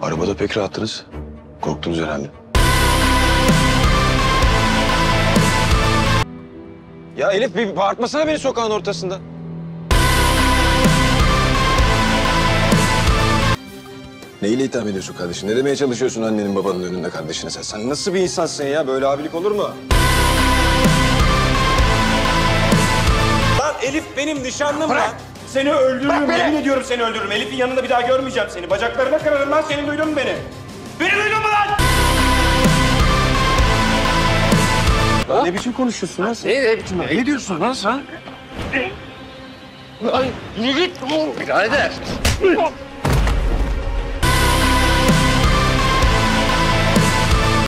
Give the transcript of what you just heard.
Arabada pek rahattınız. Korktunuz herhalde. Ya Elif bir bağırtmasana beni sokağın ortasında. Neyle itham ediyorsun kardeşim? Ne demeye çalışıyorsun annenin babanın önünde kardeşine sen? Sen nasıl bir insansın ya? Böyle abilik olur mu? Lan Elif benim nişanlım lan. Seni öldürürüm, yemin ediyorum seni öldürürüm. Elif'in yanında bir daha görmeyeceğim seni. Bacaklarına kırarım lan, senin duydun mu beni? Beni duydun mu lan? Lan ne biçim konuşuyorsun lan sen? Ne biçim? Ne diyorsun lan sen? Ay, yürü git. Birader.